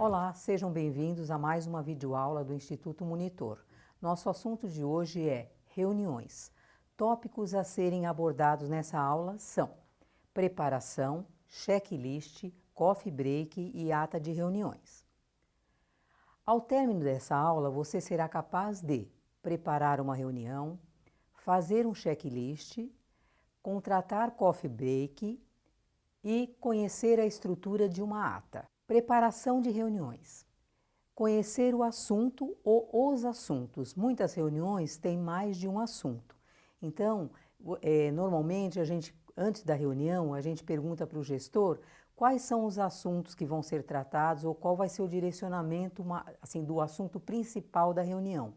Olá, sejam bem-vindos a mais uma videoaula do Instituto Monitor. Nosso assunto de hoje é reuniões. Tópicos a serem abordados nessa aula são preparação, checklist, coffee break e ata de reuniões. Ao término dessa aula, você será capaz de preparar uma reunião, fazer um checklist, contratar coffee break e conhecer a estrutura de uma ata. Preparação de reuniões. Conhecer o assunto ou os assuntos. Muitas reuniões têm mais de um assunto. Então, normalmente, antes da reunião, a gente pergunta para o gestor quais são os assuntos que vão ser tratados ou qual vai ser o direcionamento do assunto principal da reunião.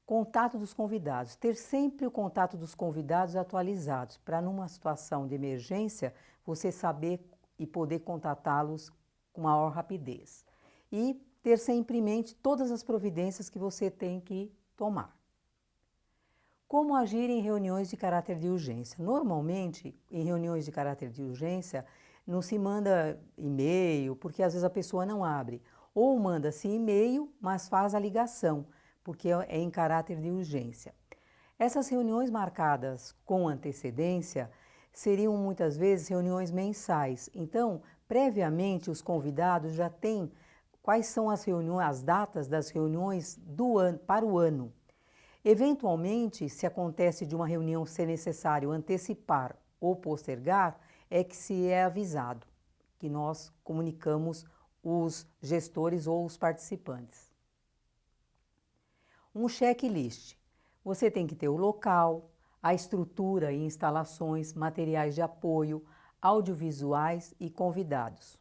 Contato dos convidados. Ter sempre o contato dos convidados atualizados, para numa situação de emergência, você saber e poder contatá-los com maior rapidez. E ter sempre em mente todas as providências que você tem que tomar. Como agir em reuniões de caráter de urgência? Normalmente, em reuniões de caráter de urgência, não se manda e-mail, porque às vezes a pessoa não abre. Ou manda-se e-mail, mas faz a ligação, porque é em caráter de urgência. Essas reuniões marcadas com antecedência seriam muitas vezes reuniões mensais. Então, previamente, os convidados já têm quais são as datas das reuniões do ano, para o ano. Eventualmente, se acontece de uma reunião ser necessário antecipar ou postergar, é que se é avisado, que nós comunicamos os gestores ou os participantes. Um checklist. Você tem que ter o local, a estrutura e instalações, materiais de apoio, audiovisuais e convidados.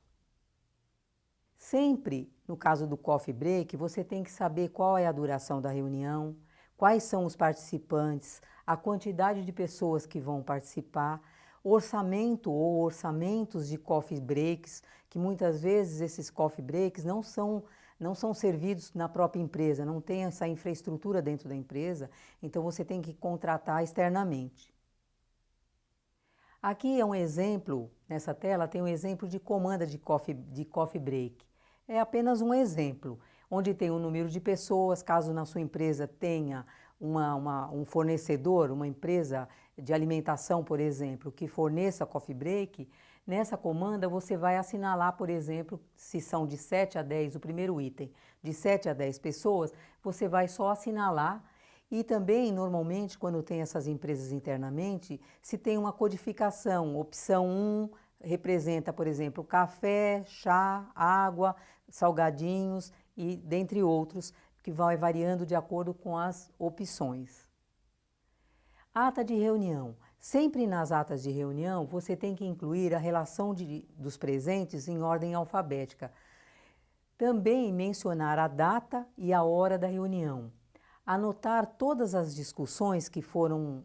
Sempre, no caso do coffee break, você tem que saber qual é a duração da reunião, quais são os participantes, a quantidade de pessoas que vão participar, orçamento ou orçamentos de coffee breaks, que muitas vezes esses coffee breaks não são servidos na própria empresa, não tem essa infraestrutura dentro da empresa, então você tem que contratar externamente. Aqui é um exemplo, nessa tela tem um exemplo de comanda de coffee break. É apenas um exemplo, onde tem um número de pessoas, caso na sua empresa tenha um fornecedor, uma empresa de alimentação, por exemplo, que forneça coffee break, nessa comanda você vai assinalar, por exemplo, se são de 7 a 10, o primeiro item, de 7 a 10 pessoas, você vai só assinalar. E também, normalmente, quando tem essas empresas internamente, se tem uma codificação. Opção 1 representa, por exemplo, café, chá, água, salgadinhos e dentre outros, que vai variando de acordo com as opções. Ata de reunião. Sempre nas atas de reunião, você tem que incluir a relação dos presentes em ordem alfabética. Também mencionar a data e a hora da reunião. Anotar todas as discussões que foram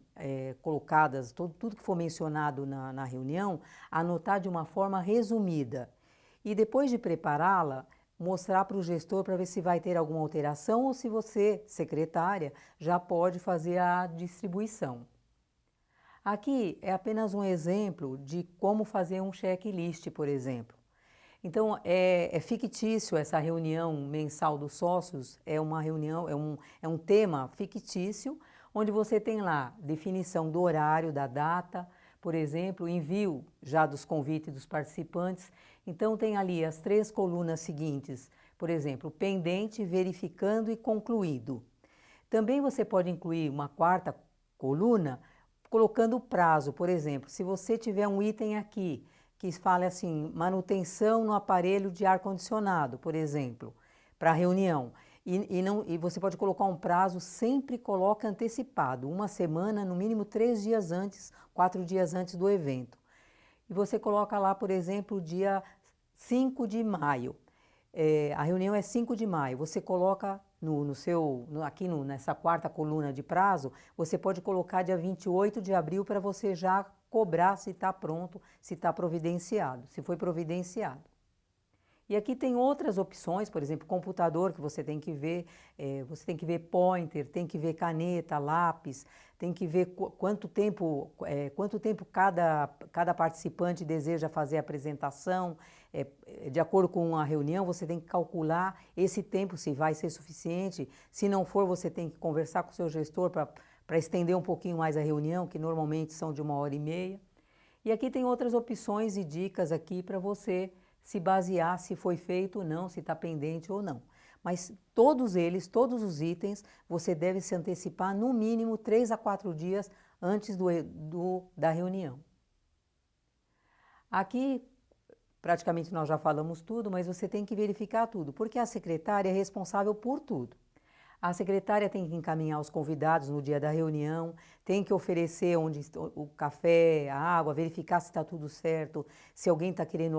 colocadas, tudo que for mencionado na reunião, anotar de uma forma resumida. E depois de prepará-la, mostrar para o gestor para ver se vai ter alguma alteração ou se você, secretária, já pode fazer a distribuição. Aqui é apenas um exemplo de como fazer um checklist, por exemplo. Então, é fictício essa reunião mensal dos sócios, é uma reunião, é um tema fictício, onde você tem lá definição do horário, da data, por exemplo, envio já dos convites dos participantes. Então, tem ali as 3 colunas seguintes, por exemplo, pendente, verificando e concluído. Também você pode incluir uma 4ª coluna, colocando o prazo, por exemplo, se você tiver um item aqui, que fala assim, manutenção no aparelho de ar-condicionado, por exemplo, para reunião. E você pode colocar um prazo, sempre coloca antecipado, 1 semana, no mínimo 3 dias antes, 4 dias antes do evento. E você coloca lá, por exemplo, dia 5 de maio. A reunião é 5 de maio. Você coloca nessa 4ª coluna de prazo, você pode colocar dia 28 de abril para você já cobrar se está pronto, se está providenciado, se foi providenciado. E aqui tem outras opções, por exemplo, computador que você tem que ver pointer, tem que ver caneta, lápis, tem que ver quanto tempo cada participante deseja fazer a apresentação. De acordo com a reunião, você tem que calcular esse tempo, se vai ser suficiente. Se não for, você tem que conversar com o seu gestor para estender um pouquinho mais a reunião, que normalmente são de 1h30. E aqui tem outras opções e dicas aqui para você se basear se foi feito ou não, se está pendente ou não. Mas todos todos os itens, você deve se antecipar no mínimo 3 a 4 dias antes da reunião. Aqui, praticamente nós já falamos tudo, mas você tem que verificar tudo, porque a secretária é responsável por tudo. A secretária tem que encaminhar os convidados no dia da reunião, tem que oferecer o café, a água, verificar se está tudo certo, se alguém está querendo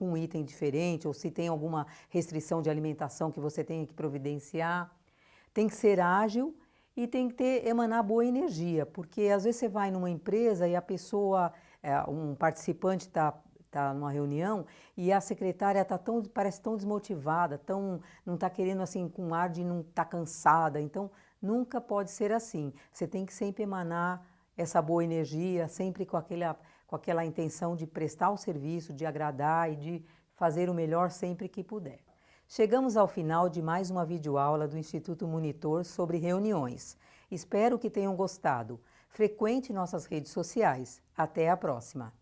um item diferente ou se tem alguma restrição de alimentação que você tenha que providenciar. Tem que ser ágil e tem que emanar boa energia, porque às vezes você vai numa empresa e a pessoa, um participante está numa reunião e a secretária parece tão desmotivada, não está querendo assim, com ar de não estar cansada. Então, nunca pode ser assim. Você tem que sempre emanar essa boa energia, sempre com aquela intenção de prestar o serviço, de agradar e de fazer o melhor sempre que puder. Chegamos ao final de mais uma videoaula do Instituto Monitor sobre reuniões. Espero que tenham gostado. Frequente nossas redes sociais. Até a próxima!